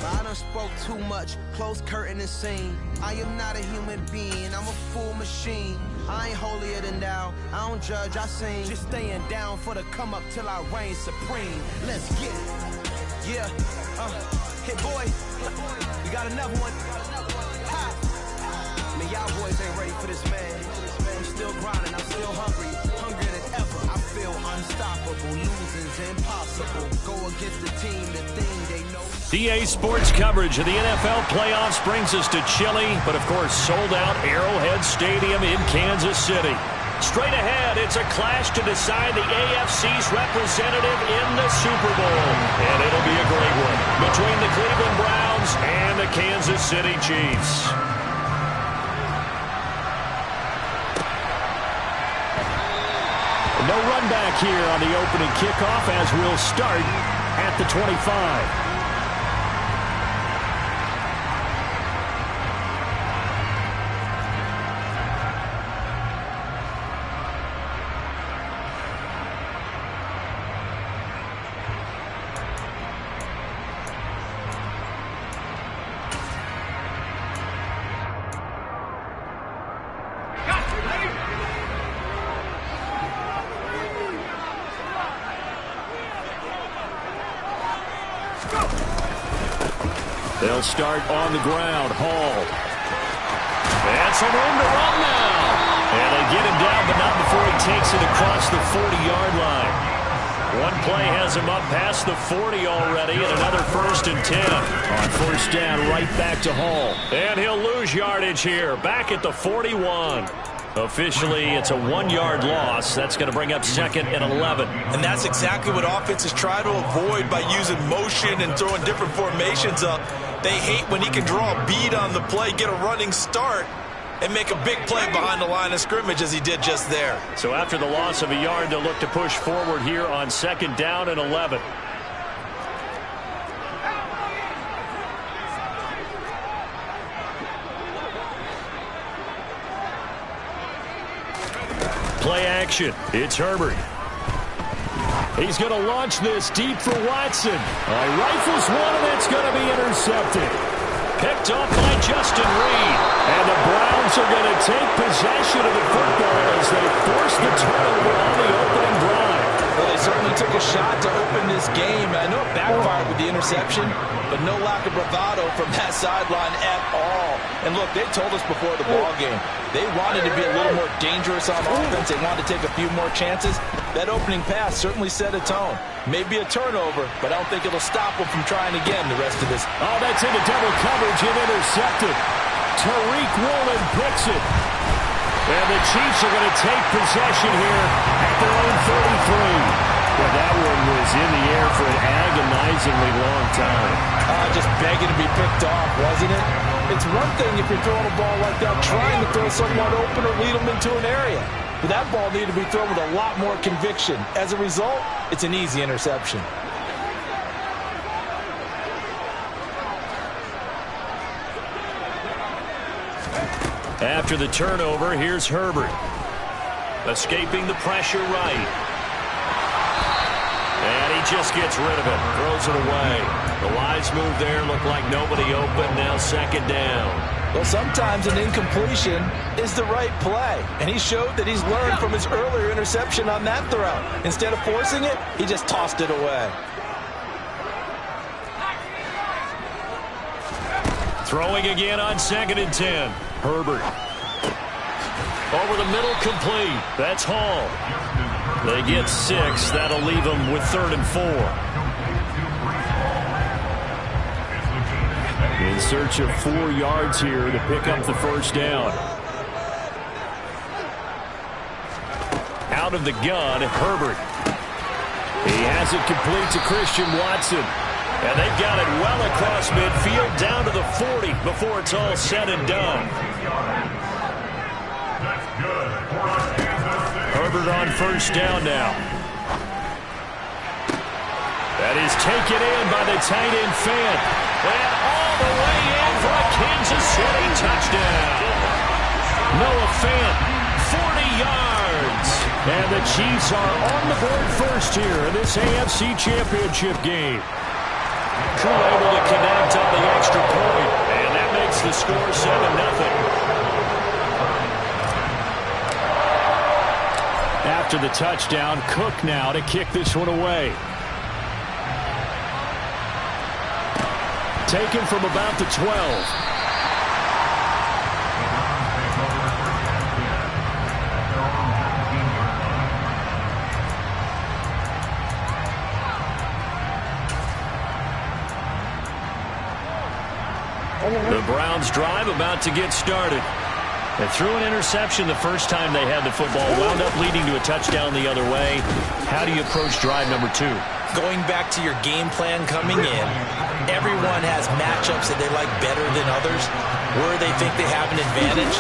I done spoke too much, close curtain and scene. I am not a human being, I'm a full machine. I ain't holier than thou, I don't judge, I sing. Just staying down for the come up till I reign supreme. Let's get it. Yeah, hit boy, you got another one. Ha. Man, y'all boys ain't ready for this, man. I'm still grinding, I'm still hungry, hungrier than ever. I feel unstoppable, losing's impossible. Go against the team, the thing they know. DA Sports coverage of the NFL playoffs brings us to Chile, but of course sold out Arrowhead Stadium in Kansas City. Straight ahead, it's a clash to decide the AFC's representative in the Super Bowl. And it'll be a great one between the Cleveland Browns and the Kansas City Chiefs. No run back here on the opening kickoff as we'll start at the 25. They'll start on the ground. Hall. And some room to run now. And they get him down, but not before he takes it across the 40-yard line. One play has him up past the 40 already, and another 1st and 10. On 1st down, right back to Hall. And he'll lose yardage here, back at the 41. Officially, it's a 1-yard loss. That's going to bring up 2nd and 11. And that's exactly what offenses try to avoid by using motion and throwing different formations up. They hate when he can draw a bead on the play, get a running start, and make a big play behind the line of scrimmage as he did just there. So after the loss of a yard, they'll look to push forward here on 2nd down and 11. Play action. It's Herbert. He's going to launch this deep for Watson. Rifles one, and that's going to be intercepted. Picked off by Justin Reed. And the Browns are going to take possession of the football as they force the turnover on the opening drive. Well, they certainly took a shot to open this game. I know it backfired with the interception, but no lack of bravado from that sideline at all. And look, they told us before the ball game, they wanted to be a little more dangerous on offense. They wanted to take a few more chances. That opening pass certainly set a tone. Maybe a turnover, but I don't think it'll stop them from trying again the rest of this. Oh, that's into double coverage and intercepted. Tariq Woolen picks it. And the Chiefs are going to take possession here at their own 33. Well, that one was in the air for an agonizingly long time. Just begging to be picked off, wasn't it? It's one thing if you're throwing a ball like that, trying to throw someone open or lead them into an area. But that ball needed to be thrown with a lot more conviction. As a result, it's an easy interception. After the turnover, here's Herbert. Escaping the pressure right. And he just gets rid of it. Throws it away. The wise move there. Looked like nobody open. Now 2nd down. Well, sometimes an incompletion is the right play. And he showed that he's learned from his earlier interception on that throw. Instead of forcing it, he just tossed it away. Throwing again on 2nd and 10. Herbert. Over the middle, complete. That's Hall. They get 6. That'll leave them with 3rd and 4. In search of 4 yards here to pick up the 1st down. Out of the gun, Herbert. He has it complete to Christian Watson. And they've got it well across midfield down to the 40 before it's all said and done. Herbert on 1st down now. That is taken in by the tight end Fant. And all the way in for a Kansas City touchdown. Noah Fant, 40 yards. And the Chiefs are on the board first here in this AFC Championship game. Crew able to connect on the the score 7-0. After the touchdown, Cook now to kick this one away. Taken from about the 12. The Browns drive about to get started. They threw an interception the first time they had the football, wound up leading to a touchdown the other way. How do you approach drive number 2? Going back to your game plan coming in, everyone has matchups that they like better than others. Where they think they have an advantage,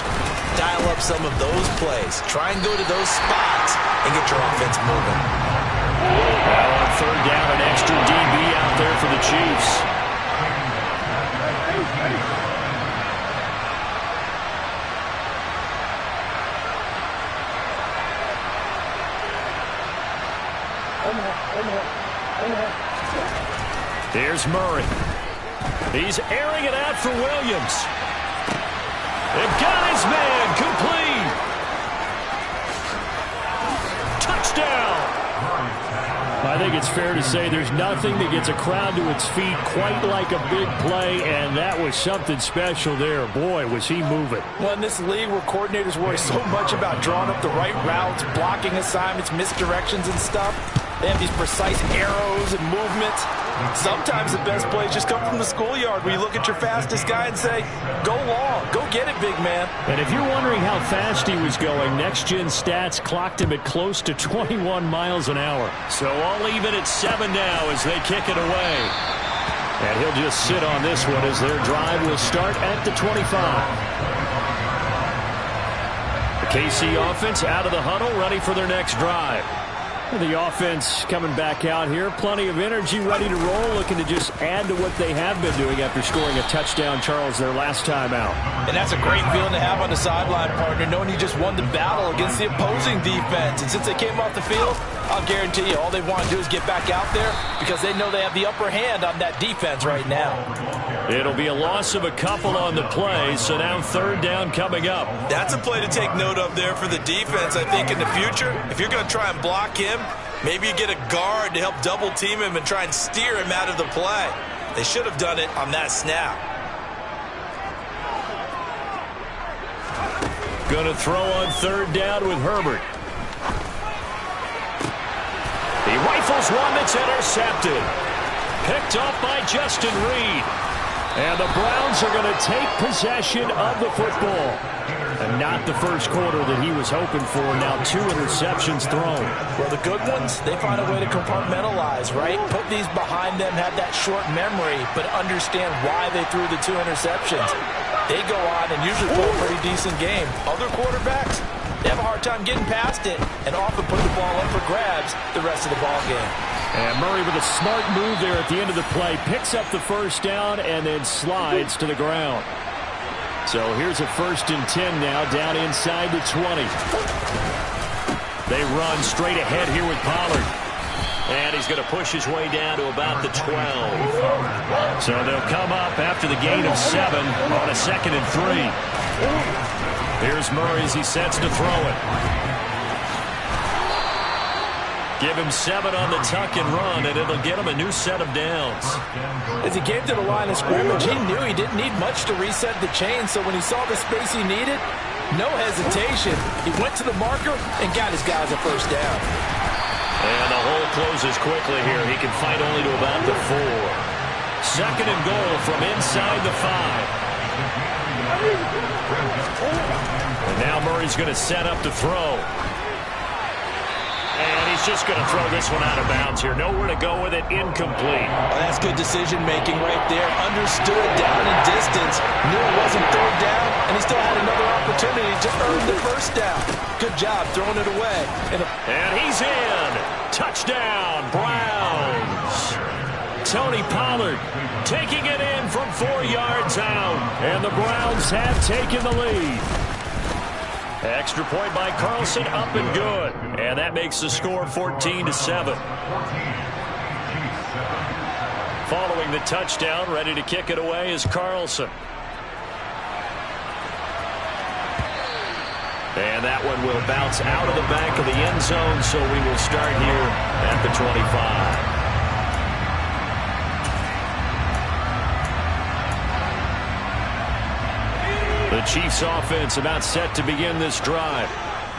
dial up some of those plays. Try and go to those spots and get your offense moving. Now on third down, an extra DB out there for the Chiefs. Here's Murray. He's airing it out for Williams. They've got his man complete. Touchdown. I think it's fair to say there's nothing that gets a crowd to its feet quite like a big play, and that was something special there. Boy, was he moving. Well, in this league where coordinators worry so much about drawing up the right routes, blocking assignments, misdirections and stuff, they have these precise arrows and movements. Sometimes the best plays just come from the schoolyard where you look at your fastest guy and say, go long, go get it, big man. And if you're wondering how fast he was going, next-gen stats clocked him at close to 21 miles an hour. So all even at 7 now as they kick it away. And he'll just sit on this one as their drive will start at the 25. The KC offense out of the huddle, ready for their next drive. The offense coming back out here. Plenty of energy, ready to roll, looking to just add to what they have been doing after scoring a touchdown, Charles, their last time out. And that's a great feeling to have on the sideline, partner, knowing you just won the battle against the opposing defense. And since they came off the field, I'll guarantee you all they want to do is get back out there because they know they have the upper hand on that defense right now. It'll be a loss of a couple on the play, so now third down coming up. That's a play to take note of there for the defense, I think, in the future. If you're going to try and block him, maybe you get a guard to help double team him and try and steer him out of the play. They should have done it on that snap. Going to throw on third down with Herbert. He rifles one that's intercepted. Picked off by Justin Reed. And the Browns are going to take possession of the football. And not the first quarter that he was hoping for. Now 2 interceptions thrown. Well, the good ones, they find a way to compartmentalize, right? Put these behind them, have that short memory, but understand why they threw the 2 interceptions. They go on and usually play a pretty decent game. Other quarterbacks, they have a hard time getting past it and often put the ball up for grabs the rest of the ball game. And Murray with a smart move there at the end of the play. Picks up the first down and then slides to the ground. So here's a 1st and 10 now down inside the 20. They run straight ahead here with Pollard. And he's going to push his way down to about the 12. So they'll come up after the gain of 7 on a 2nd and 3. Here's Murray as he sets to throw it. Give him 7 on the tuck and run, and it'll get him a new set of downs. As he came to the line of scrimmage, he knew he didn't need much to reset the chain, so when he saw the space he needed, no hesitation. He went to the marker and got his guys a first down. And the hole closes quickly here. He can fight only to about the 4. 2nd and goal from inside the 5. And now Murray's going to set up to throw. And he's just going to throw this one out of bounds here. Nowhere to go with it. Incomplete. Well, that's good decision-making right there. Understood down and distance. Knew it wasn't third down, and he still had another opportunity to earn the first down. Good job throwing it away. And he's in. Touchdown, Browns. Tony Pollard taking it in from 4 yards out. And the Browns have taken the lead. Extra point by Carlson, up and good. And that makes the score 14-7. Following the touchdown, ready to kick it away is Carlson. And that one will bounce out of the back of the end zone, so we will start here at the 25. The Chiefs offense about set to begin this drive.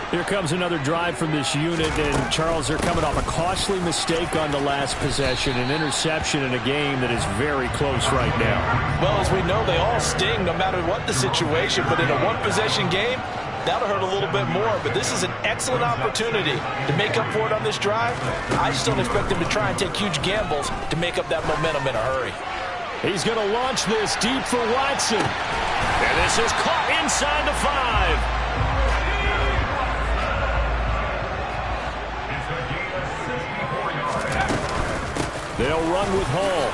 Here comes another drive from this unit, and Charles, they're coming off a costly mistake on the last possession, an interception in a game that is very close right now. Well, as we know, they all sting no matter what the situation, but in a one-possession game, that'll hurt a little bit more. But this is an excellent opportunity to make up for it on this drive. I just don't expect them to try and take huge gambles to make up that momentum in a hurry. He's going to launch this deep for Watson. And this is caught inside the 5. They'll run with Hall.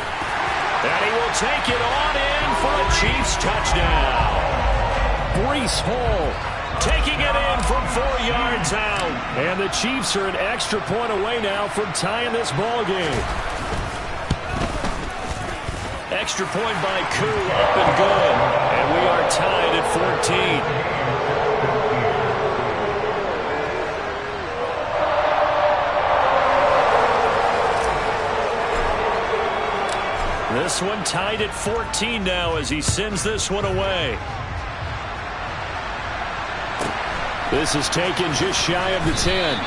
And he will take it on in for a Chiefs touchdown. Breece Hall taking it in from 4 yards out. And the Chiefs are an extra point away now from tying this ball game. Extra point by Koo, up and good. And we are tied at 14. This one tied at 14 now as he sends this one away. This is taken just shy of the 10.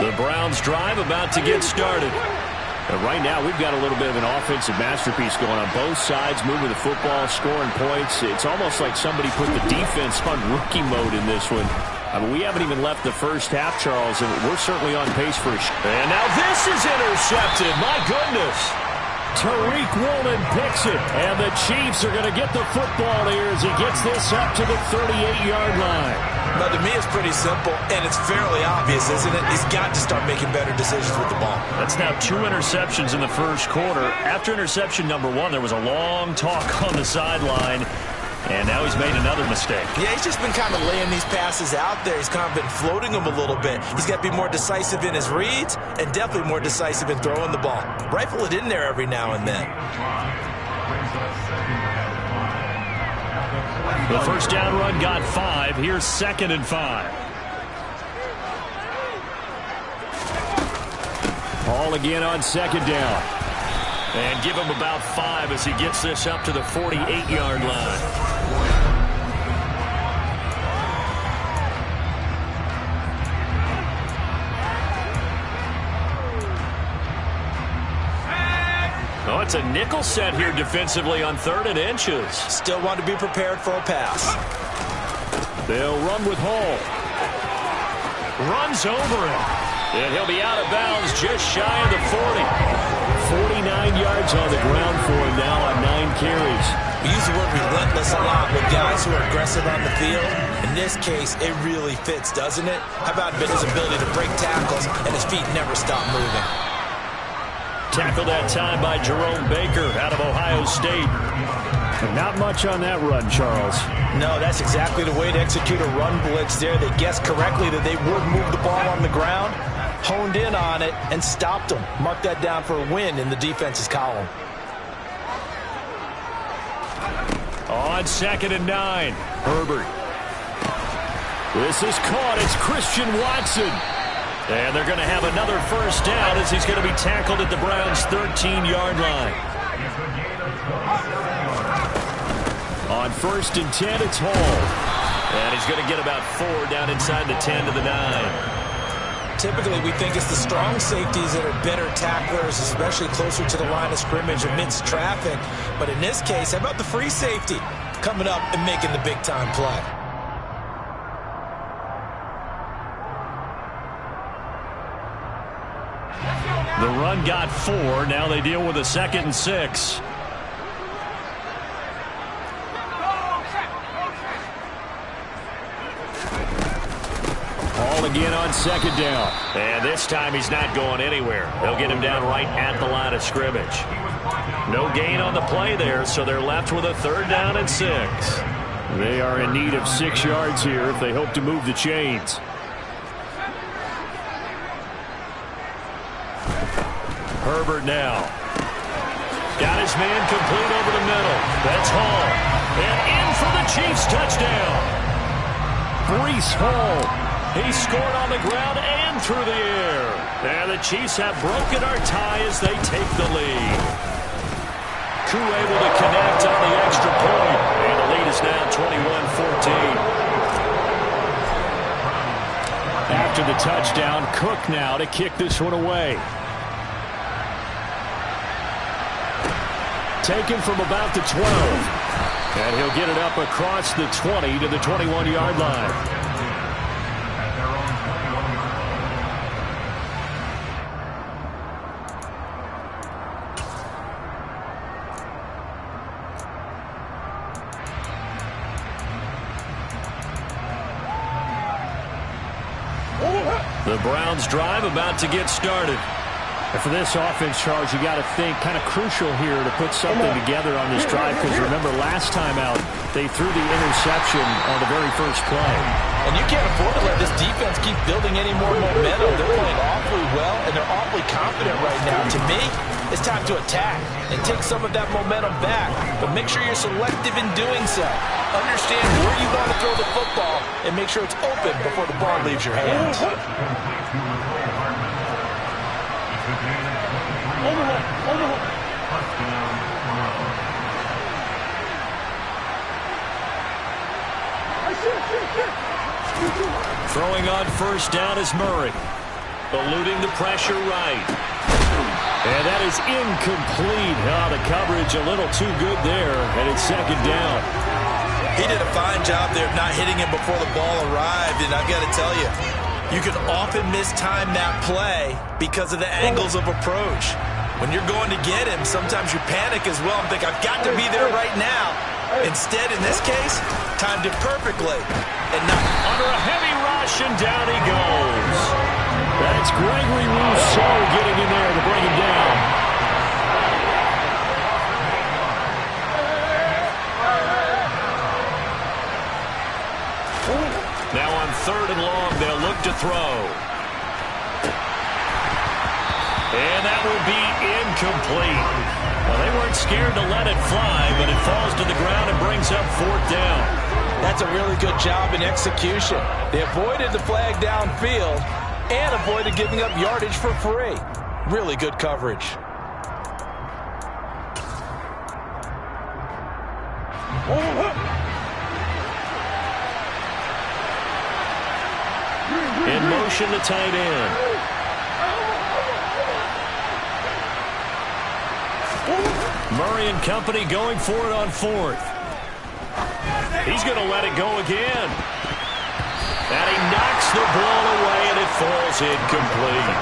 The Browns drive about to get started. And right now, we've got a little bit of an offensive masterpiece going on both sides, moving the football, scoring points. It's almost like somebody put the defense on rookie mode in this one. I mean, we haven't even left the first half, Charles, and we're certainly on pace for a And now this is intercepted. My goodness. Tariq Woolen picks it, and the Chiefs are going to get the football here as he gets this up to the 38-yard line. But to me, it's pretty simple, and it's fairly obvious, isn't it? He's got to start making better decisions with the ball. That's now 2 interceptions in the first quarter. After interception number 1, there was a long talk on the sideline, and now he's made another mistake. Yeah, he's just been kind of laying these passes out there. He's kind of been floating them a little bit. He's got to be more decisive in his reads and definitely more decisive in throwing the ball. Rifle it in there every now and then. The first down run got 5. Here's 2nd and 5. Hall again on 2nd down. And give him about 5 as he gets this up to the 48-yard line. Oh, it's a nickel set here defensively on 3rd and inches. Still want to be prepared for a pass. They'll run with Hall. Runs over him. And he'll be out of bounds just shy of the 40. 49 yards on the ground for him now on 9 carries. We use the word relentless a lot with guys who are aggressive on the field. In this case, it really fits, doesn't it? How about his ability to break tackles and his feet never stop moving? Tackled that time by Jerome Baker out of Ohio State. Not much on that run, Charles. No, that's exactly the way to execute a run blitz there. They guessed correctly that they would move the ball on the ground, honed in on it, and stopped them. Mark that down for a win in the defense's column. On 2nd and 9, Herbert. This is caught. It's Christian Watson. And they're going to have another first down as he's going to be tackled at the Browns' 13-yard line. On 1st and 10, it's Hall. And he's going to get about 4 down inside the 10 to the 9. Typically, we think it's the strong safeties that are better tacklers, especially closer to the line of scrimmage amidst traffic. But in this case, how about the free safety coming up and making the big-time play? The run got 4. Now they deal with a 2nd and 6. Hall again on 2nd down. And this time he's not going anywhere. They'll get him down right at the line of scrimmage. No gain on the play there, so they're left with a 3rd down and 6. They are in need of 6 yards here if they hope to move the chains. Herbert now. Got his man complete over the middle. That's Hall. And in for the Chiefs touchdown. Breece Hall. He scored on the ground and through the air. And the Chiefs have broken our tie as they take the lead. Koo able to connect on the extra point. And the lead is now 21-14. After the touchdown, Cook now to kick this one away. Taken from about the 12. And he'll get it up across the 20 to the 21-yard line. The Browns drive about to get started. And for this offense, Charles, you got to think kind of crucial here to put something together on this drive, because remember last time out they threw the interception on the very first play. And you can't afford to let this defense keep building any more momentum. They're playing awfully well, and they're awfully confident right now. To me, it's time to attack and take some of that momentum back. But make sure you're selective in doing so. Understand where you want to throw the football and make sure it's open before the ball leaves your hands. Throwing on first down is Murray. Eluding the pressure right. And that is incomplete. Oh, the coverage a little too good there, and it's second down. He did a fine job there of not hitting him before the ball arrived, and I've got to tell you, you can often mistime that play because of the angles of approach. When you're going to get him, sometimes you panic as well and think, I've got to be there right now. Instead, in this case, timed it perfectly. And not under a heavy rush, and down he goes. That's Gregory Rousseau getting in there to bring him down. Now on third and long, they'll look to throw. And that will be incomplete. Well, they weren't scared to let it fly, but it falls to the ground and brings up fourth down. That's a really good job in execution. They avoided the flag downfield and avoided giving up yardage for free. Really good coverage. In motion, the tight end. Murray and company going for it on fourth. He's going to let it go again. And he knocks the ball away, and it falls incomplete.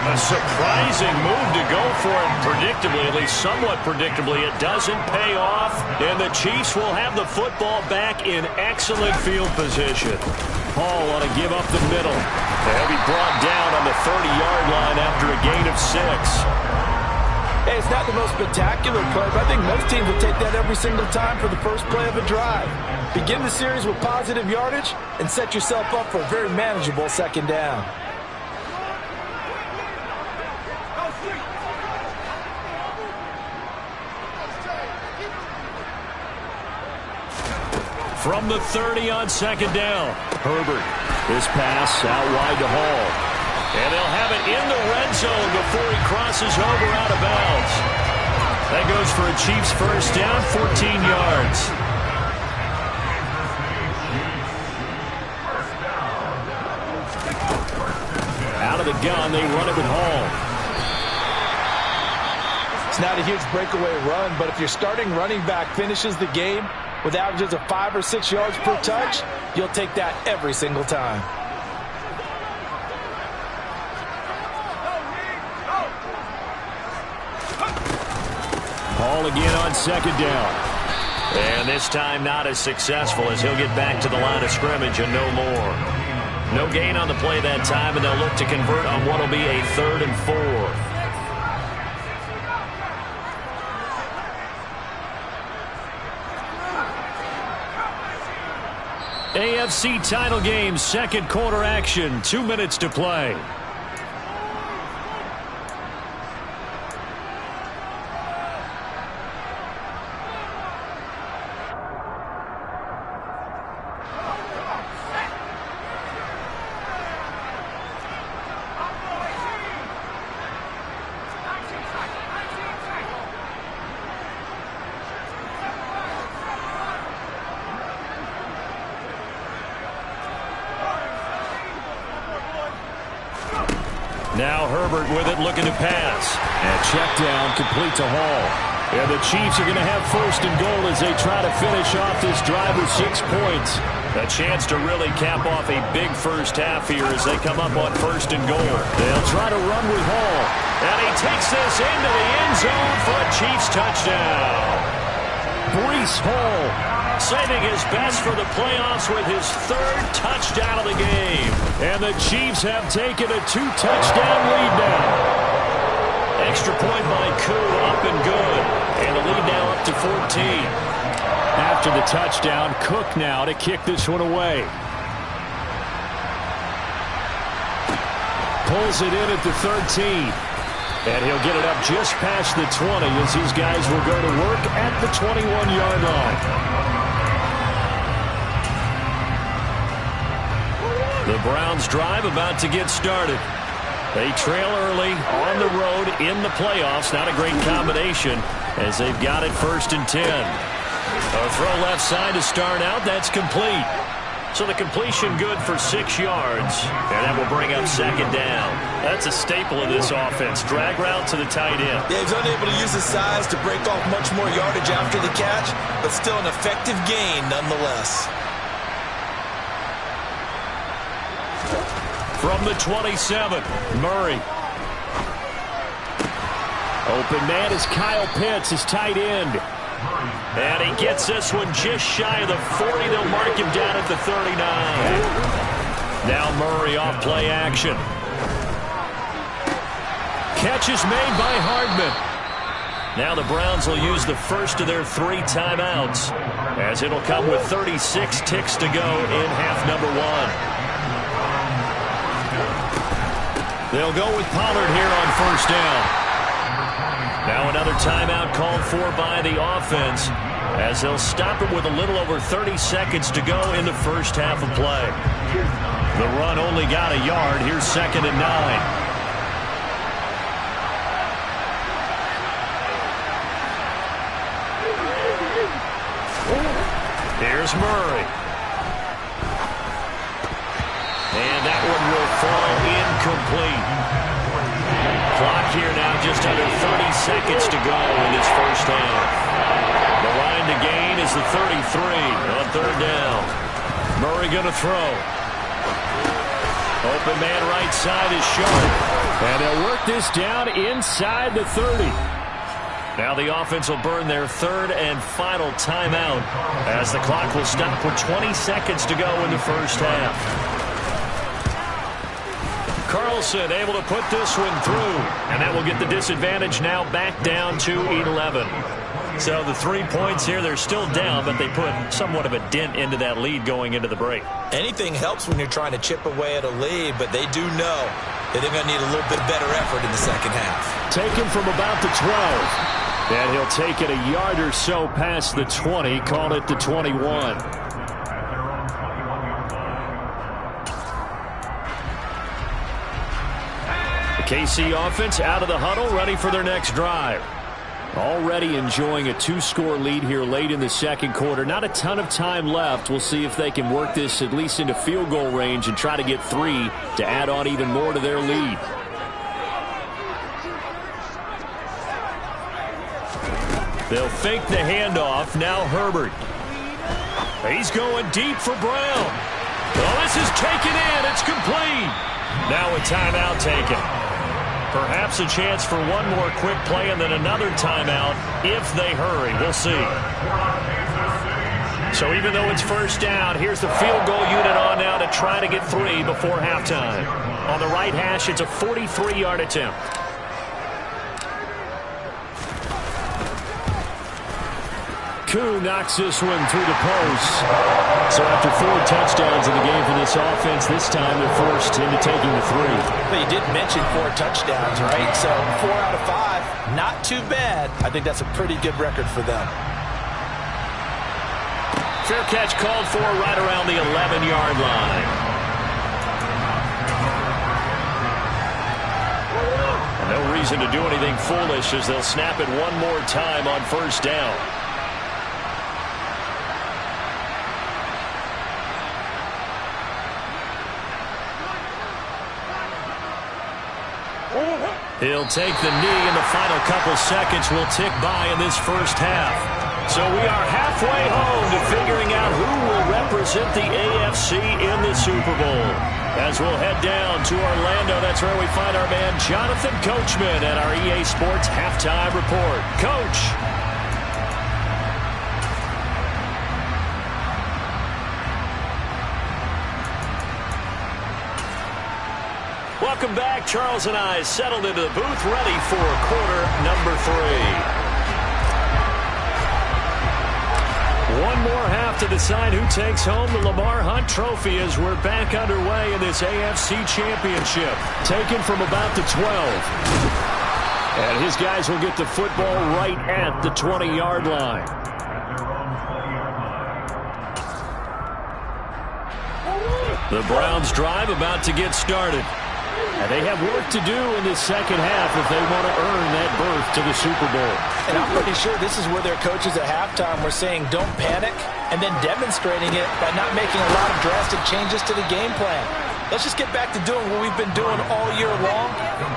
A surprising move to go for it predictably, at least somewhat predictably. It doesn't pay off, and the Chiefs will have the football back in excellent field position. Hall ought to give up the middle. They'll be brought down on the 30-yard line after a gain of 6. Hey, it's not the most spectacular play, but I think most teams will take that every single time for the first play of a drive. Begin the series with positive yardage and set yourself up for a very manageable second down. From the 30 on second down, Herbert. This pass out wide to Hall. And they'll have it in the red zone before he crosses over out of bounds. That goes for a Chiefs first down, 14 yards. Out of the gun, they run it with Hall. It's not a huge breakaway run, but if your starting running back finishes the game with averages of 5 or 6 yards per touch, you'll take that every single time. Hall again on second down. And this time not as successful as he'll get back to the line of scrimmage and no more. No gain on the play that time, and they'll look to convert on what will be a 3rd and 4. AFC title game, second quarter action, 2 minutes to play. Now Herbert with it, looking to pass. And check down, complete to Hall. And the Chiefs are going to have first and goal as they try to finish off this drive with 6 points. A chance to really cap off a big first half here as they come up on first and goal. They'll try to run with Hall. And he takes this into the end zone for a Chiefs touchdown. Breece Hall saving his best for the playoffs with his 3rd touchdown of the game. And the Chiefs have taken a 2-touchdown lead now. Extra point by Koo, up and good. And the lead now up to 14. After the touchdown, Cook now to kick this one away. Pulls it in at the 13. And he'll get it up just past the 20 as his guys will go to work at the 21-yard line. The Browns drive about to get started. They trail early on the road in the playoffs. Not a great combination as they've got it 1st and 10. A throw left side to start out. That's complete. So the completion good for 6 yards. And that will bring up 2nd down. That's a staple of this offense. Drag route to the tight end. Yeah, he's unable to use his size to break off much more yardage after the catch, but still an effective gain nonetheless. From the 27, Murray. Open man is Kyle Pitts, his tight end. And he gets this one just shy of the 40. They'll mark him down at the 39. Now Murray off play action. Catch is made by Hardman. Now the Browns will use the first of their 3 timeouts, as it'll come with 36 ticks to go in half number 1. They'll go with Pollard here on 1st down. Now another timeout called for by the offense, as they'll stop it with a little over 30 seconds to go in the first half of play. The run only got a yard. Here's 2nd and 9. Here's Murray. And that one will fall incomplete. Clock here now just under 30 seconds to go in this first half. The line to gain is the 33 on 3rd down. Murray going to throw. Open man right side is Sharp. And they'll work this down inside the 30. Now the offense will burn their 3rd and final timeout, as the clock will stop with 20 seconds to go in the first half. Carlson able to put this one through, and that will get the disadvantage now back down to 11. So the 3 points here, they're still down, but they put somewhat of a dent into that lead going into the break. Anything helps when you're trying to chip away at a lead, but they do know that they're going to need a little bit better effort in the second half. Taken from about the 12. And he'll take it a yard or so past the 20, call it the 21. The KC offense out of the huddle, ready for their next drive. Already enjoying a 2-score lead here late in the second quarter. Not a ton of time left. We'll see if they can work this at least into field goal range and try to get 3 to add on even more to their lead. They'll fake the handoff. Now Herbert. He's going deep for Brown. Well, this is taken in. It's complete. Now a timeout taken. Perhaps a chance for one more quick play and then another timeout if they hurry. We'll see. So even though it's 1st down, here's the field goal unit on now to try to get 3 before halftime. On the right hash, it's a 43-yard attempt. Koo knocks this one through the post. So after 4 touchdowns in the game for this offense, this time they're forced into taking the 3. But you did mention 4 touchdowns, right? So 4 out of 5, not too bad. I think that's a pretty good record for them. Fair catch called for right around the 11-yard line. And no reason to do anything foolish as they'll snap it one more time on 1st down. He'll take the knee, and the final couple seconds will tick by in this first half. So we are halfway home to figuring out who will represent the AFC in the Super Bowl. As we'll head down to Orlando, that's where we find our man Jonathan Coachman at our EA Sports Halftime Report. Coach. Welcome back. Charles and I settled into the booth, ready for quarter number 3. One more half to decide who takes home the Lamar Hunt Trophy as we're back underway in this AFC Championship. Taken from about the 12. And his guys will get the football right at the 20-yard line. The Browns drive about to get started. And they have work to do in the second half if they want to earn that berth to the Super Bowl. And I'm pretty sure this is where their coaches at halftime were saying don't panic, and then demonstrating it by not making a lot of drastic changes to the game plan. Let's just get back to doing what we've been doing all year long.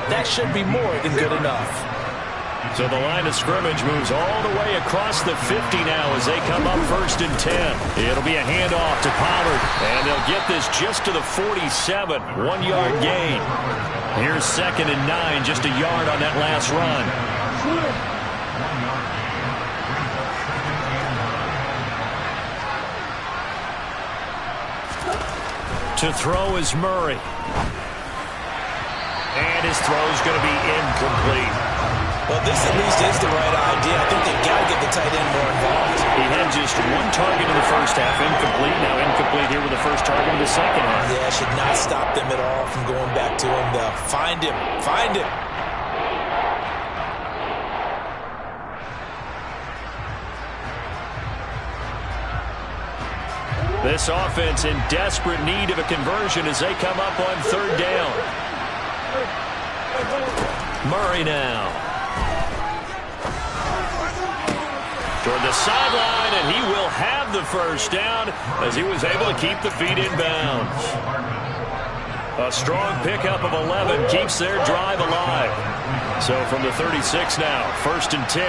That should be more than good enough. So the line of scrimmage moves all the way across the 50 now as they come up 1st and 10. It'll be a handoff to Pollard, and they'll get this just to the 47, 1-yard gain. Here's 2nd and 9, just a yard on that last run. To throw is Murray. And his throw's going to be incomplete. Well, this at least is the right idea. I think they've got to get the tight end more involved. He had just one target in the first half, incomplete. Now incomplete here with the first target in the second half. Yeah, should not stop them at all from going back to him, though. Find him. Find him. This offense in desperate need of a conversion as they come up on 3rd down. Murray now. Toward the sideline, and he will have the first down as he was able to keep the feet in bounds. A strong pickup of 11 keeps their drive alive. So from the 36 now, 1st and 10.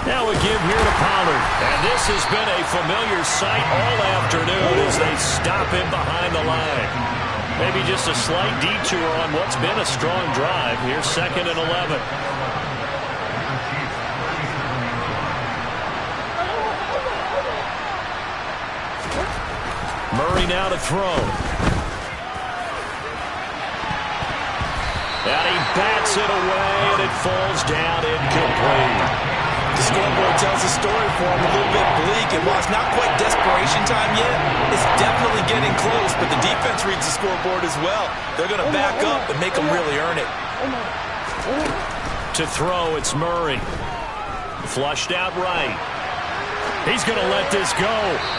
Now a give here to Pollard. And this has been a familiar sight all afternoon as they stop him behind the line. Maybe just a slight detour on what's been a strong drive. Here's 2nd and 11. Murray now to throw. And he bats it away, and it falls down incomplete. The scoreboard tells the story for him, a little bit bleak, and while it's not quite desperation time yet, it's definitely getting close, but the defense reads the scoreboard as well. They're going to back up and make them really earn it. To throw, it's Murray. Flushed out right. He's going to let this go.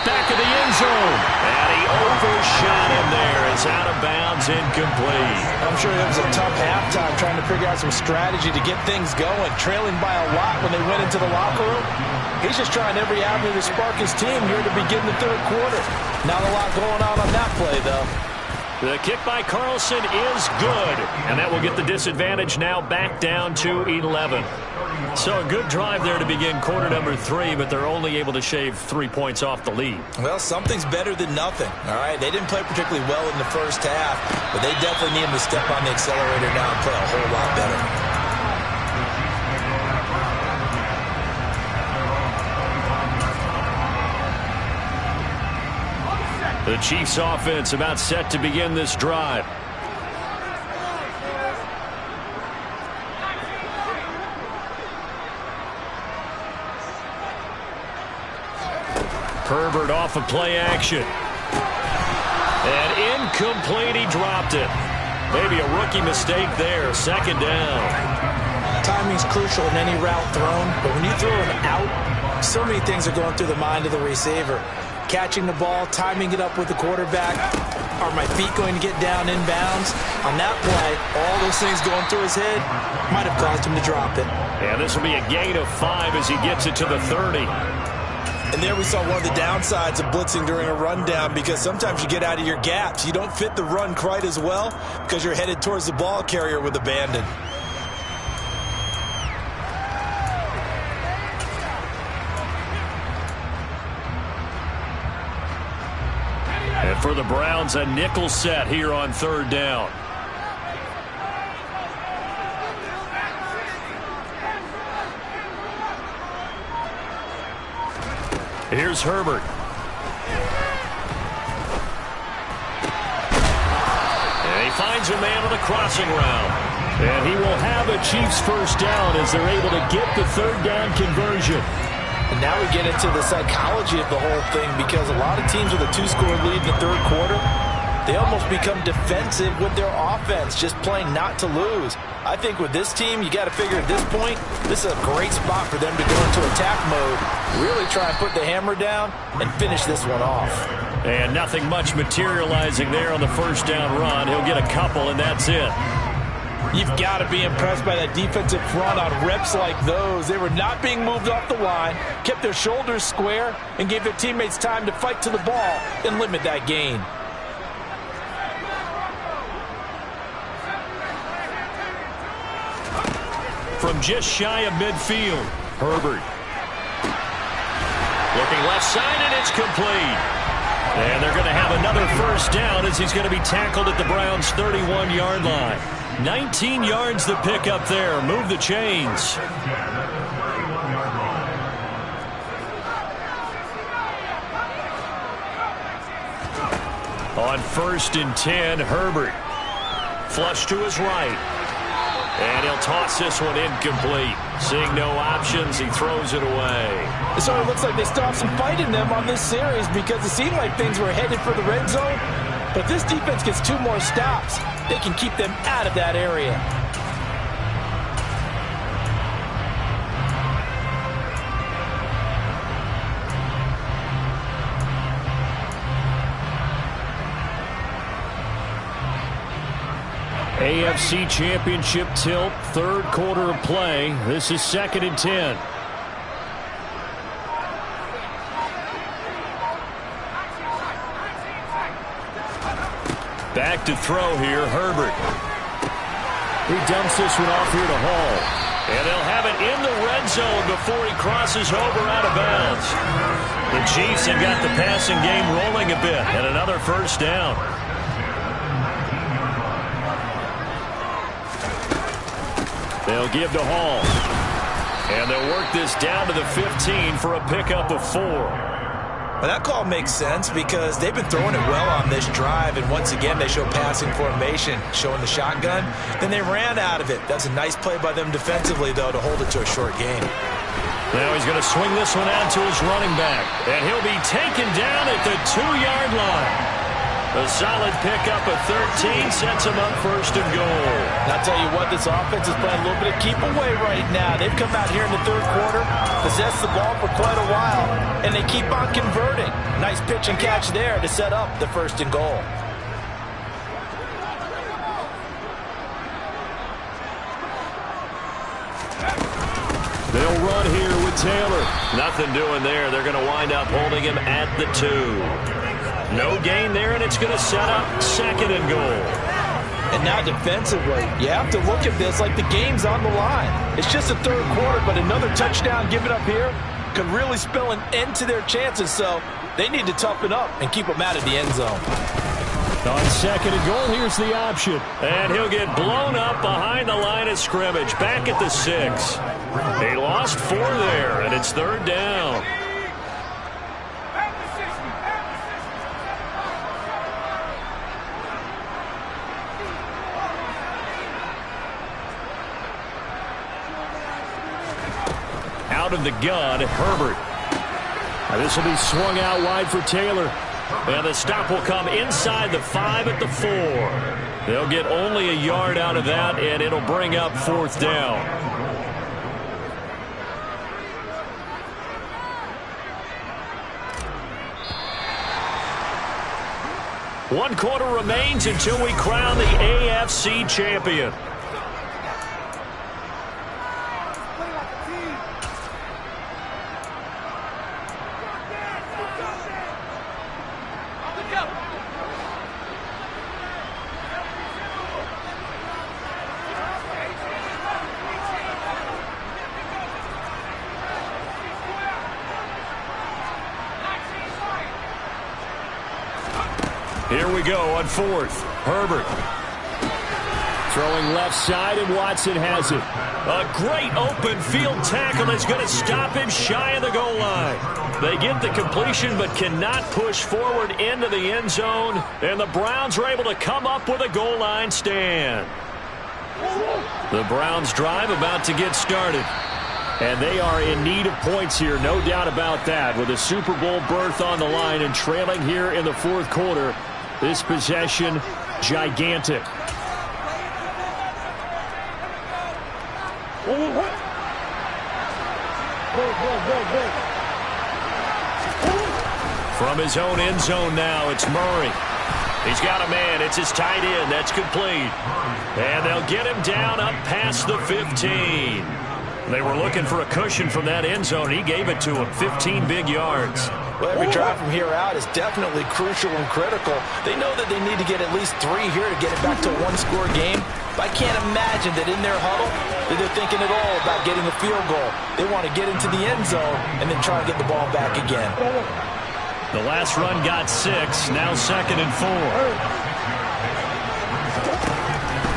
Back of the end zone. And he overshot him there. It's out of bounds, incomplete. I'm sure it was a tough halftime trying to figure out some strategy to get things going. Trailing by a lot when they went into the locker room. He's just trying every avenue to spark his team here to begin the 3rd quarter. Not a lot going on that play, though. The kick by Carlson is good. And that will get the disadvantage now back down to 11. So a good drive there to begin quarter number 3, but they're only able to shave 3 points off the lead. Well, something's better than nothing, all right? They didn't play particularly well in the first half, but they definitely need him to step on the accelerator now and play a whole lot better. The Chiefs offense about set to begin this drive. Herbert off of play action. And incomplete, he dropped it. Maybe a rookie mistake there, 2nd down. Timing's crucial in any route thrown, but when you throw an out, so many things are going through the mind of the receiver. Catching the ball, timing it up with the quarterback. Are my feet going to get down in bounds? On that play, all those things going through his head might have caused him to drop it. And this will be a gain of 5 as he gets it to the 30. And there we saw one of the downsides of blitzing during a rundown, because sometimes you get out of your gaps. You don't fit the run quite as well because you're headed towards the ball carrier with abandon. And for the Browns, a nickel set here on third down. Here's Herbert. And he finds a man on the crossing route. And he will have a Chiefs first down as they're able to get the third down conversion. And now we get into the psychology of the whole thing, because a lot of teams with a 2-score lead in the third quarter, they almost become defensive with their offense, just playing not to lose. I think with this team, you got to figure at this point, this is a great spot for them to go into attack mode, really try and put the hammer down and finish this one off. And nothing much materializing there on the first down run. He'll get a couple, and that's it. You've got to be impressed by that defensive front on reps like those. They were not being moved off the line, kept their shoulders square, and gave their teammates time to fight to the ball and limit that gain. From just shy of midfield, Herbert. Looking left side, and it's complete. And they're going to have another first down as he's going to be tackled at the Browns' 31-yard line. 19 yards to pick up there. Move the chains. On 1st and 10, Herbert. Flush to his right. And he'll toss this one incomplete. Seeing no options, he throws it away. It sort of looks like they still have some fight in them on this series, because it seemed like things were headed for the red zone. But this defense gets 2 more stops. They can keep them out of that area. AFC Championship tilt, third quarter of play. This is 2nd and 10. Back to throw here, Herbert. He dumps this one off here to Hall. And they'll have it in the red zone before he crosses over out of bounds. The Chiefs have got the passing game rolling a bit, and another first down. They'll give to Hall. And they'll work this down to the 15 for a pickup of 4. Well, that call makes sense because they've been throwing it well on this drive, and once again they show passing formation, showing the shotgun. Then they ran out of it. That's a nice play by them defensively, though, to hold it to a short gain. Now he's going to swing this one out to his running back, and he'll be taken down at the 2-yard line. A solid pickup of 13 sets him up 1st and goal. And I'll tell you what, this offense is playing a little bit of keep away right now. They've come out here in the third quarter, possessed the ball for quite a while, and they keep on converting. Nice pitch and catch there to set up the 1st and goal. They'll run here with Taylor. Nothing doing there. They're going to wind up holding him at the 2. No gain there, and it's going to set up 2nd and goal. And now defensively, you have to look at this like the game's on the line. It's just the third quarter, but another touchdown given up here could really spell an end to their chances, so they need to toughen up and keep them out of the end zone. On 2nd and goal, here's the option. And he'll get blown up behind the line of scrimmage, back at the 6. He lost 4 there, and it's 3rd down. Out of the gun, Herbert. Now this will be swung out wide for Taylor. And the stop will come inside the 5 at the 4. They'll get only a yard out of that, and it'll bring up 4th down. One quarter remains until we crown the AFC champion. Here we go on fourth. Herbert. Throwing left side, and Watson has it. A great open field tackle that's going to stop him shy of the goal line. They get the completion but cannot push forward into the end zone, and the Browns are able to come up with a goal line stand. The Browns drive about to get started. And they are in need of points here, no doubt about that. With a Super Bowl berth on the line and trailing here in the fourth quarter, this possession gigantic. From his own end zone now, it's Murray. He's got a man. It's his tight end. That's complete. And they'll get him down up past the 15. They were looking for a cushion from that end zone. He gave it to him. 15 big yards. Well, every drive from here out is definitely crucial and critical. They know that they need to get at least 3 here to get it back to a one-score game. But I can't imagine that in their huddle that they're thinking at all about getting a field goal. They want to get into the end zone and then try and get the ball back again. The last run got 6. Now 2nd and 4.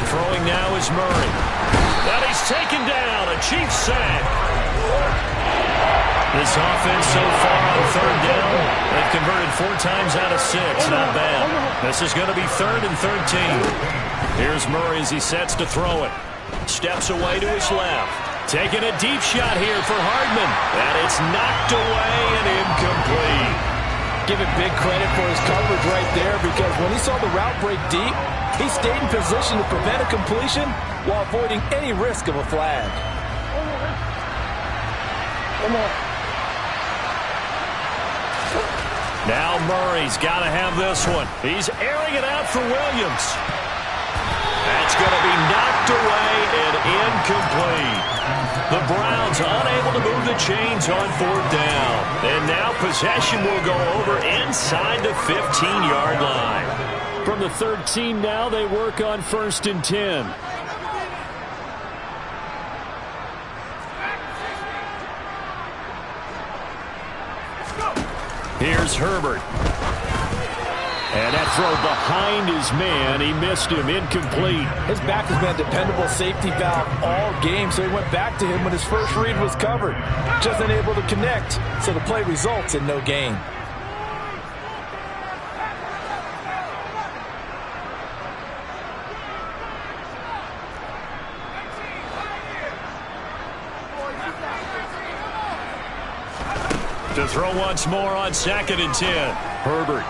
Throwing now is Murray. Now he's taken down. A Chiefs sack. This offense so far on 3rd down, they've converted 4 times out of 6. Not bad. This is going to be 3rd and 13. Here's Murray as he sets to throw it. Steps away to his left. Taking a deep shot here for Hardman. And it's knocked away and incomplete. Give it big credit for his coverage right there, because when he saw the route break deep, he stayed in position to prevent a completion while avoiding any risk of a flag. Now Murray's got to have this one. He's airing it out for Williams. That's going to be knocked away and incomplete. The Browns unable to move the chains on 4th down. And now possession will go over inside the 15-yard line. From the 13 now, they work on 1st and 10. Here's Herbert. And that throw behind his man. He missed him. Incomplete. His back has been a dependable safety valve all game, so he went back to him when his first read was covered. Just unable to connect, so the play results in no gain. To throw once more on 2nd and 10. Herbert.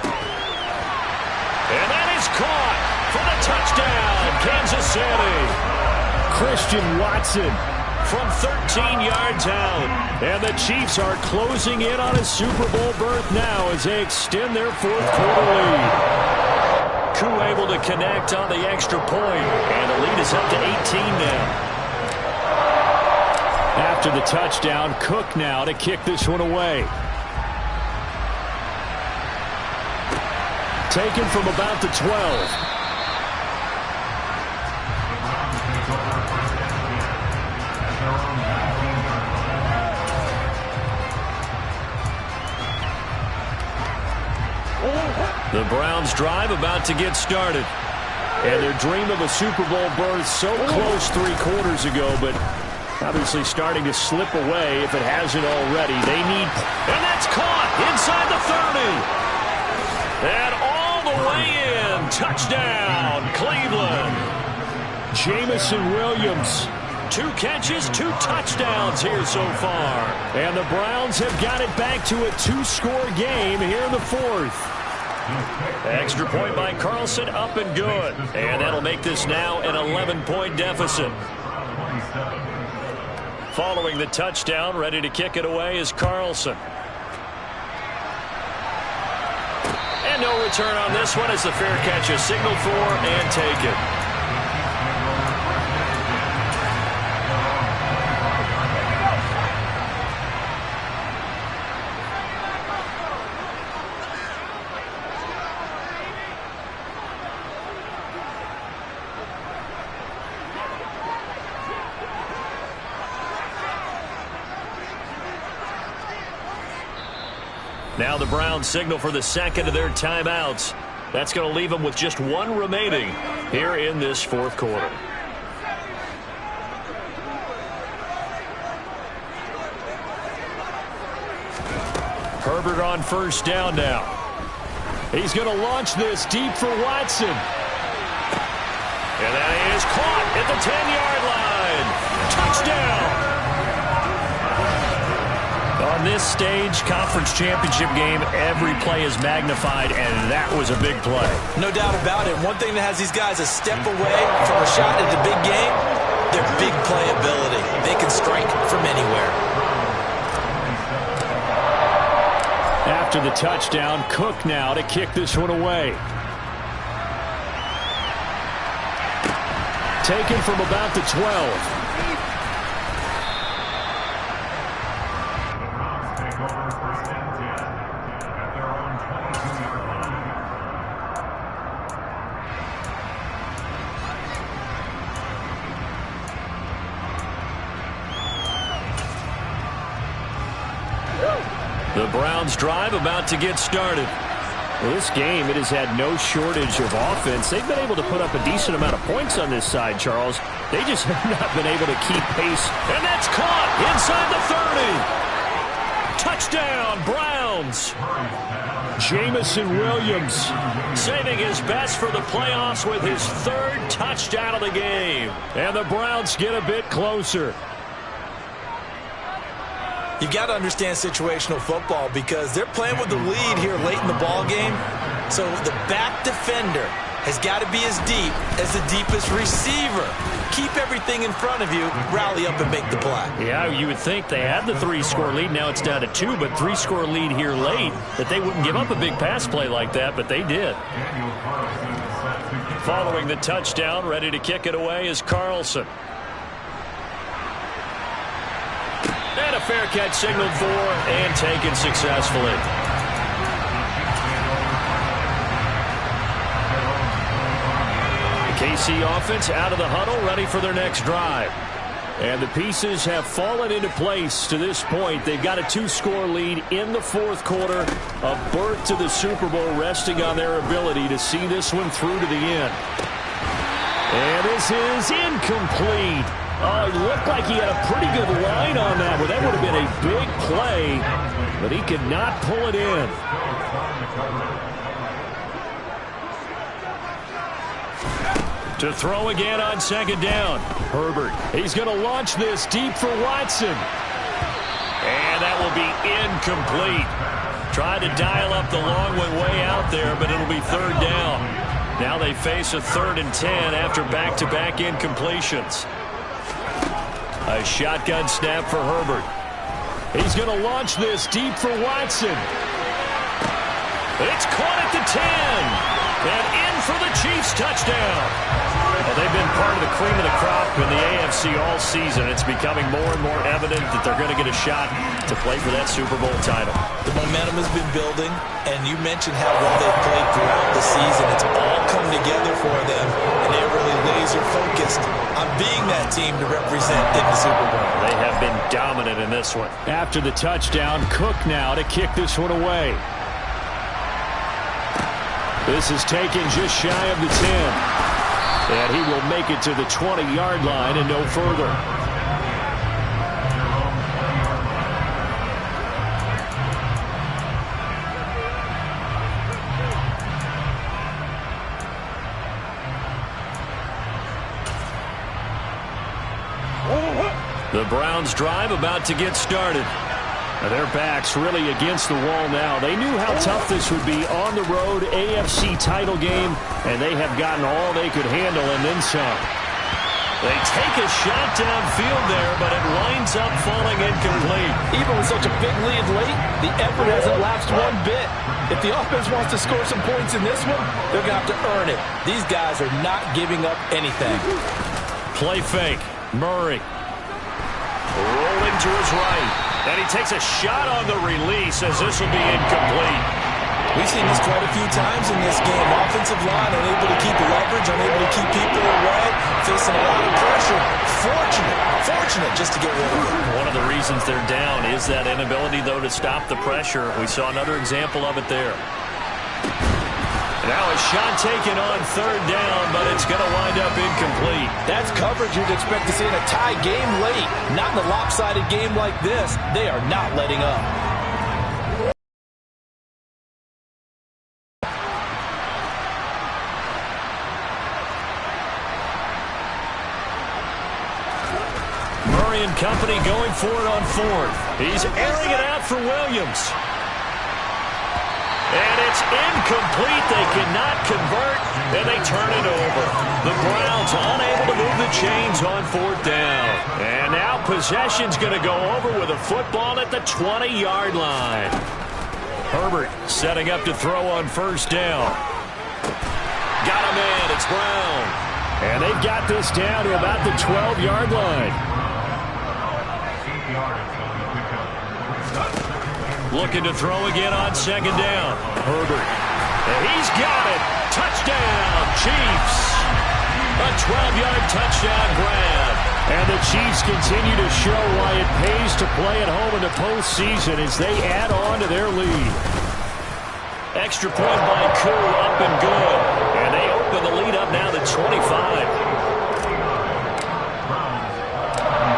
And that is caught for the touchdown, Kansas City. Christian Watson from 13 yards out. And the Chiefs are closing in on a Super Bowl berth now as they extend their 4th quarter lead. Koo able to connect on the extra point. And the lead is up to 18 now. After the touchdown, Cook now to kick this one away. Taken from about the 12. The Browns drive about to get started. And their dream of a Super Bowl berth so close 3 quarters ago, but obviously starting to slip away if it hasn't already. They need... And that's caught inside the 30. And all the way in. Touchdown, Cleveland. Jamison Williams. 2 catches, 2 touchdowns here so far. And the Browns have got it back to a 2-score game here in the 4th. Extra point by Carlson, up and good. And that'll make this now an 11-point deficit. Following the touchdown, ready to kick it away is Carlson. And no return on this one as the fair catch is signaled for and taken. Now the Browns signal for the second of their timeouts. That's going to leave them with just one remaining here in this fourth quarter. Herbert on first down now. He's going to launch this deep for Watson. And that is caught at the 10-yard line. Touchdown. On this stage, conference championship game, every play is magnified, and that was a big play. No doubt about it. One thing that has these guys a step away from a shot at the big game, their big play ability. They can strike from anywhere. After the touchdown, Cook now to kick this one away. Taken from about the 12. The Browns drive about to get started. Well, this game, it has had no shortage of offense. They've been able to put up a decent amount of points on this side, Charles. They just have not been able to keep pace. And that's caught inside the 30. Touchdown, Browns. Jamison Williams saving his best for the playoffs with his third touchdown of the game. And the Browns get a bit closer. You've got to understand situational football because they're playing with the lead here late in the ball game. So the back defender has got to be as deep as the deepest receiver. Keep everything in front of you, rally up and make the play. Yeah, you would think they had the 3-score lead. Now it's down to 2, but 3-score lead here late, that they wouldn't give up a big pass play like that, but they did. Following the touchdown, ready to kick it away is Carlson. And a fair catch signaled for and taken successfully. The KC offense out of the huddle, ready for their next drive. And the pieces have fallen into place to this point. They've got a 2-score lead in the fourth quarter. A berth to the Super Bowl resting on their ability to see this one through to the end. And this is incomplete. Oh, it looked like he had a pretty good line on that one. That would have been a big play, but he could not pull it in. To throw again on second down. Herbert, he's going to launch this deep for Watson. And that will be incomplete. Tried to dial up the long one way out there, but it'll be third down. Now they face a 3rd and 10 after back-to-back incompletions. A shotgun snap for Herbert. He's going to launch this deep for Watson. It's caught at the 10. And in for the Chiefs touchdown. Well, they've been part of the cream of the crop in the AFC all season. It's becoming more and more evident that they're going to get a shot to play for that Super Bowl title. The momentum has been building, and you mentioned how well they've played throughout the season. It's all come together for them, and they're really laser-focused on being that team to represent in the Super Bowl. They have been dominant in this one. After the touchdown, Cook now to kick this one away. This is taken just shy of the 10. And he will make it to the 20-yard line and no further. The Browns drive about to get started. Their backs really against the wall now. They knew how tough this would be on the road, AFC title game, and they have gotten all they could handle and then some. They take a shot downfield there, but it winds up falling incomplete. Even with such a big lead late, the effort hasn't lapsed one bit. If the offense wants to score some points in this one, they're going to have to earn it. These guys are not giving up anything. Play fake. Murray. Rolling to his right. And he takes a shot on the release as this will be incomplete. We've seen this quite a few times in this game. Offensive line unable to keep leverage, unable to keep people away, facing a lot of pressure. Fortunate just to get rid of it. One of the reasons they're down is that inability, though, to stop the pressure. We saw another example of it there. Now a shot taken on third down, but it's going to wind up incomplete. That's coverage you'd expect to see in a tie game late. Not in a lopsided game like this. They are not letting up. Murray and company going for it on fourth. He's airing it out for Williams. And it's incomplete. They cannot convert, and they turn it over. The Browns unable to move the chains on fourth down. And now possession's going to go over with a football at the 20-yard line. Herbert setting up to throw on first down. Got him in. It's Brown. And they've got this down to about the 12-yard line. Looking to throw again on second down. Herbert. And he's got it. Touchdown, Chiefs. A 12-yard touchdown grab. And the Chiefs continue to show why it pays to play at home in the postseason as they add on to their lead. Extra point by Koo, up and good. And they open the lead up now to 25.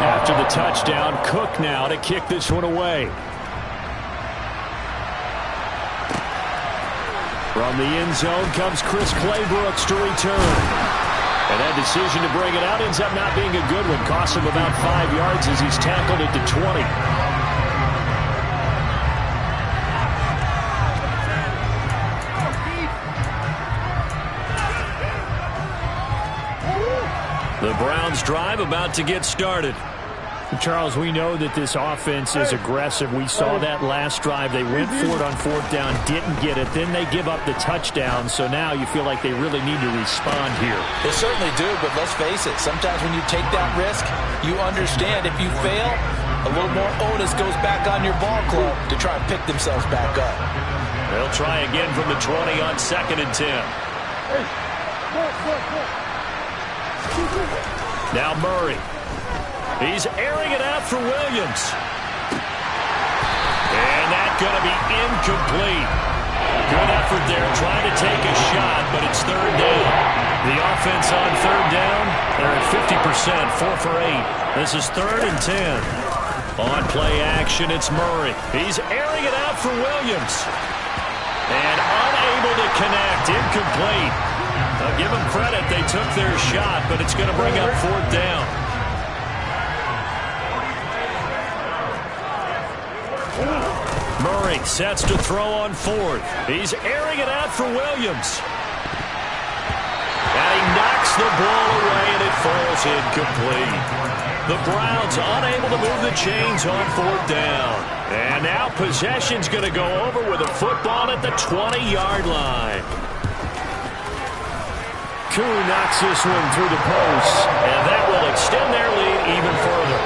After the touchdown, Cook now to kick this one away. From the end zone comes Chris Claybrooks to return. And that decision to bring it out ends up not being a good one. Costs him about 5 yards as he's tackled at the 20. The Browns drive about to get started. Charles, we know that this offense is aggressive. We saw that last drive. They went for it on fourth down, didn't get it. Then they give up the touchdown. So now you feel like they really need to respond here. They certainly do, but let's face it. Sometimes when you take that risk, you understand if you fail, a little more onus goes back on your ball club to try and pick themselves back up. They'll try again from the 20 on 2nd and 10. Now Murray. He's airing it out for Williams. And that's going to be incomplete. Good effort there trying to take a shot, but it's third down. The offense on third down, they're at 50%, 4 for 8. This is 3rd and 10. On play action, it's Murray. He's airing it out for Williams. And unable to connect, incomplete. I'll give them credit, they took their shot, but it's going to bring up fourth down. Murray sets to throw on fourth. He's airing it out for Williams. And he knocks the ball away, and it falls incomplete. The Browns unable to move the chains on fourth down. And now possession's going to go over with a football at the 20-yard line. Koo knocks this one through the post, and that will extend their lead even further.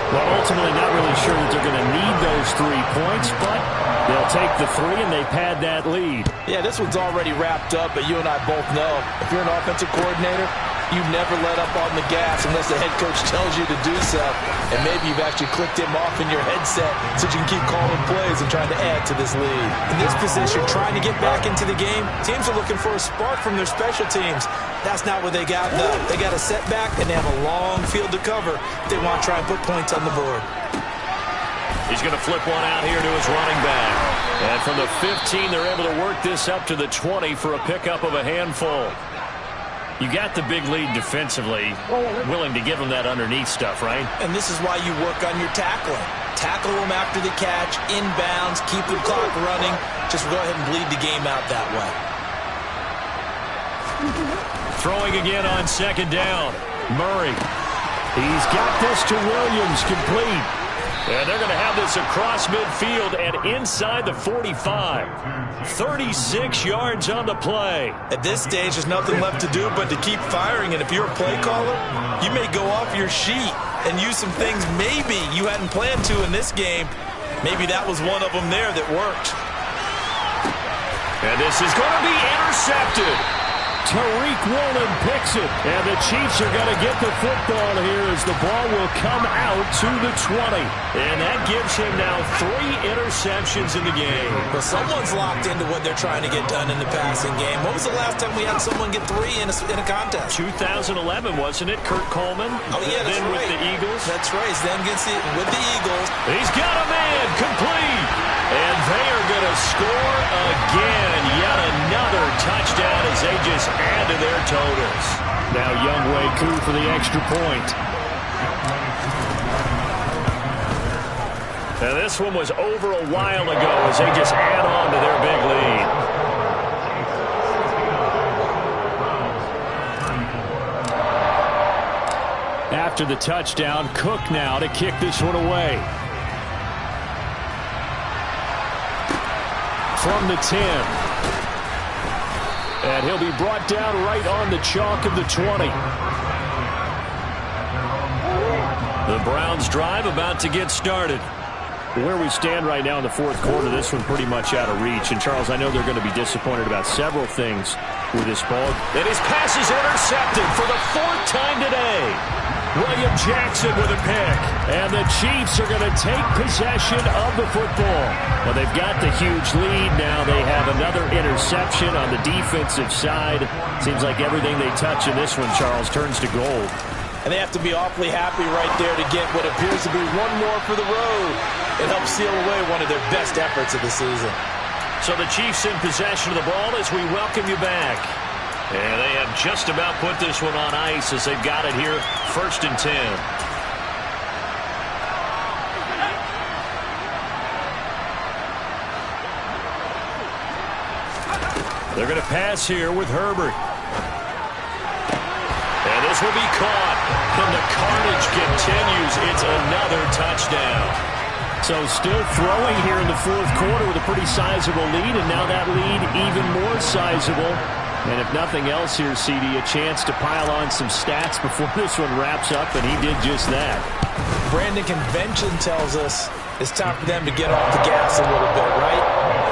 Well, ultimately not really sure that they're going to need those 3 points, but they'll take the 3 and they pad that lead. Yeah, this one's already wrapped up, but you and I both know if you're an offensive coordinator, you never let up on the gas unless the head coach tells you to do so. And maybe you've actually clicked him off in your headset so you can keep calling plays and trying to add to this lead. In this position, trying to get back into the game, teams are looking for a spark from their special teams. That's not what they got, though. They got a setback, and they have a long field to cover if they want to try and put points on the board. He's going to flip one out here to his running back. And from the 15, they're able to work this up to the 20 for a pickup of a handful. You got the big lead defensively, willing to give them that underneath stuff, right? And this is why you work on your tackling. Tackle them after the catch, inbounds, keep the clock running. Just go ahead and bleed the game out that way. Throwing again on second down. Murray. He's got this to Williams, complete. And they're going to have this across midfield and inside the 45. 36 yards on the play. At this stage, there's nothing left to do but to keep firing. And if you're a play caller, you may go off your sheet and use some things maybe you hadn't planned to in this game. Maybe that was one of them there that worked. And this is going to be intercepted. Tariq Woolen picks it. And the Chiefs are going to get the football here as the ball will come out to the 20. And that gives him now 3 interceptions in the game. Well, someone's locked into what they're trying to get done in the passing game. When was the last time we had someone get 3 in a contest? 2011, wasn't it? Kurt Coleman. Oh, yeah, that's then right. with the Eagles. That's right. He's then with the Eagles. He's got a man complete. And they are going to score again. Yet another touchdown as they just add to their totals. Now Younghoe Koo for the extra point. Now this one was over a while ago as they just add on to their big lead. After the touchdown, Cook now to kick this one away. From the 10. And he'll be brought down right on the chalk of the 20. The Browns drive about to get started. Where we stand right now in the fourth quarter, this one pretty much out of reach. And, Charles, I know they're going to be disappointed about several things with this ball. And his pass is intercepted for the 4th time today. William Jackson with a pick. And the Chiefs are going to take possession of the football. Well, they've got the huge lead. Now they have another interception on the defensive side. Seems like everything they touch in this one, Charles, turns to gold. And they have to be awfully happy right there to get what appears to be one more for the road. It helps seal away one of their best efforts of the season. So the Chiefs in possession of the ball as we welcome you back. And they have just about put this one on ice as they've got it here, 1st and 10. They're going to pass here with Herbert. And this will be caught. And the carnage continues. It's another touchdown. So still throwing here in the fourth quarter with a pretty sizable lead, and now that lead even more sizable. And if nothing else here, CD, a chance to pile on some stats before this one wraps up, and he did just that. Brandon, convention tells us it's time for them to get off the gas a little bit, right?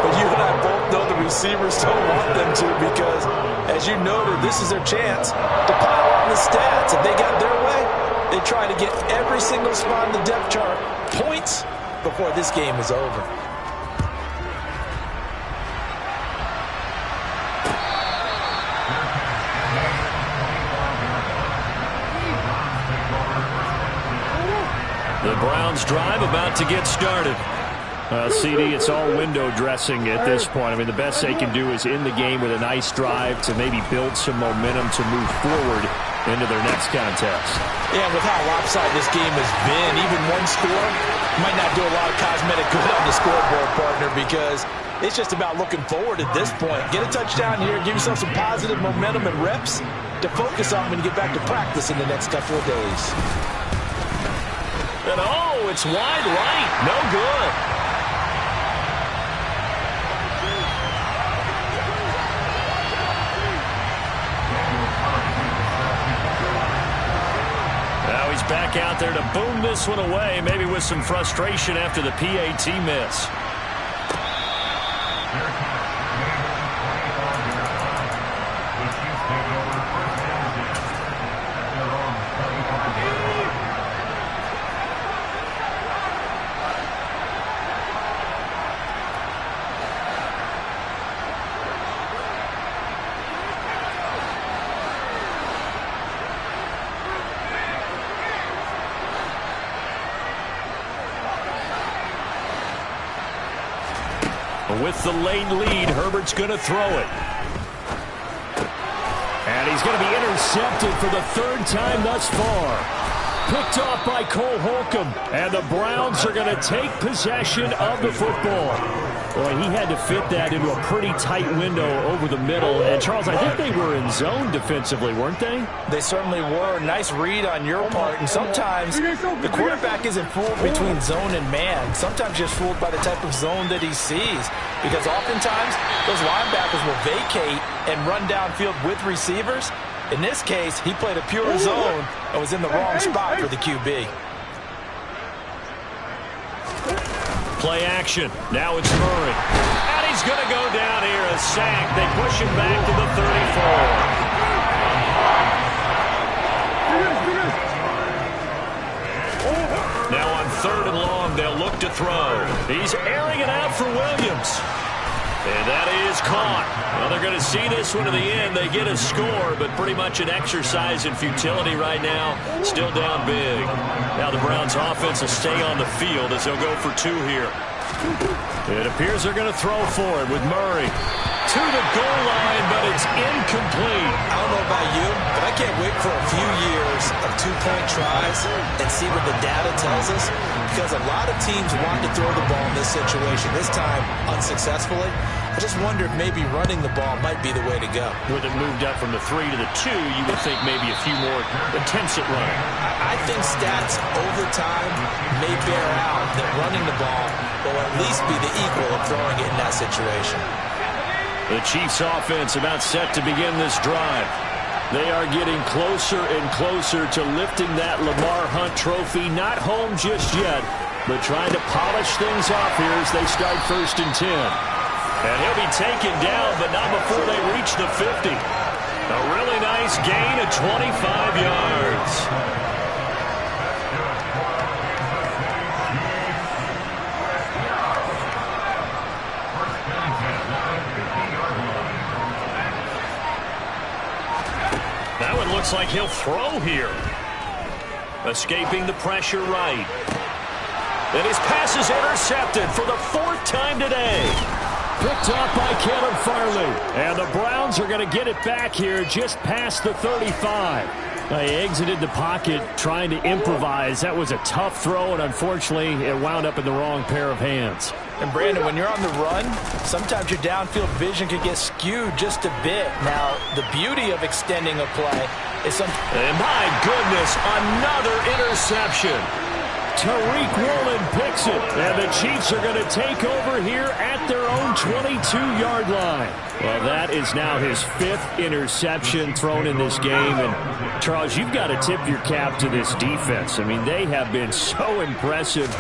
But you and I both know the receivers don't want them to because, as you noted, this is their chance to pile on the stats. If they got their way, they try to get every single spot in the depth chart points before this game is over. The Browns drive about to get started. CD, it's all window dressing at this point. I mean, the best they can do is in the game with a nice drive to maybe build some momentum to move forward into their next contest. Yeah, with how lopsided this game has been, even one score might not do a lot of cosmetic good on the scoreboard, partner, because it's just about looking forward at this point. Get a touchdown here, give yourself some positive momentum and reps to focus on when you get back to practice in the next couple of days. And oh, it's wide right. No good. Now he's back out there to boom this one away, maybe with some frustration after the PAT miss. With the late lead, Herbert's going to throw it. And he's going to be intercepted for the 3rd time thus far. Picked off by Cole Holcomb. And the Browns are going to take possession of the football. Boy, he had to fit that into a pretty tight window over the middle. And, Charles, I think they were in zone defensively, weren't they? They certainly were. Nice read on your part. And sometimes the quarterback isn't fooled between zone and man. Sometimes just fooled by the type of zone that he sees. Because oftentimes those linebackers will vacate and run downfield with receivers. In this case, he played a pure zone and was in the wrong spot for the QB. Play action. Now it's Murray. And he's going to go down here, a sack. They push him back to the 34. throw. He's airing it out for Williams. And that is caught. Well, they're going to see this one to the end. They get a score, but pretty much an exercise in futility right now. Still down big. Now the Browns offense will stay on the field as they'll go for 2 here. It appears they're going to throw for it with Murray. To the goal line, but it's incomplete. I don't know about you, but I can't wait for a few years of 2-point tries and see what the data tells us, because a lot of teams want to throw the ball in this situation, this time unsuccessfully. I just wonder if maybe running the ball might be the way to go. With it moved up from the 3 to the 2, you would think maybe a few more attempts at running. I think stats over time may bear out that running the ball will at least be the equal of throwing it in that situation. The Chiefs offense about set to begin this drive. They are getting closer and closer to lifting that Lamar Hunt trophy. Not home just yet, but trying to polish things off here as they start 1st and 10. And he'll be taken down, but not before they reach the 50. A really nice gain of 25 yards. That one looks like he'll throw here. Escaping the pressure right. And his pass is intercepted for the 4th time today. Picked up by Caleb Farley. And the Browns are going to get it back here just past the 35. He exited the pocket trying to improvise. That was a tough throw, and unfortunately, it wound up in the wrong pair of hands. And Brandon, when you're on the run, sometimes your downfield vision can get skewed just a bit. Now, the beauty of extending a play is And my goodness, another interception. Tariq Woolen picks it, and the Chiefs are going to take over here at their own 22-yard line. Well, that is now his 5th interception thrown in this game. And, Charles, you've got to tip your cap to this defense. I mean, they have been so impressive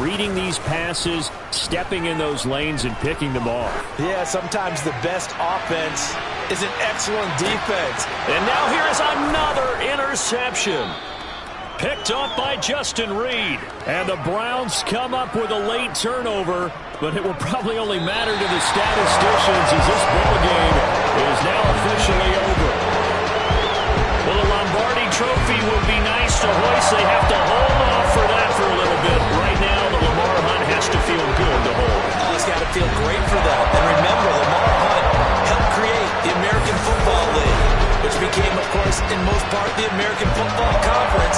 reading these passes, stepping in those lanes, and picking them off. Yeah, sometimes the best offense is an excellent defense. And now here is another interception. Picked up by Justin Reed. And the Browns come up with a late turnover, but it will probably only matter to the statisticians as this ball game is now officially over. Well, the Lombardi Trophy would be nice to hoist. They have to hold off for that for a little bit. Right now, the Lamar Hunt has to feel good to hold. Oh, it's got to feel great for them. And remember, Lamar Hunt helped create the American Football League, which became, of course, in most part, the American Football Conference.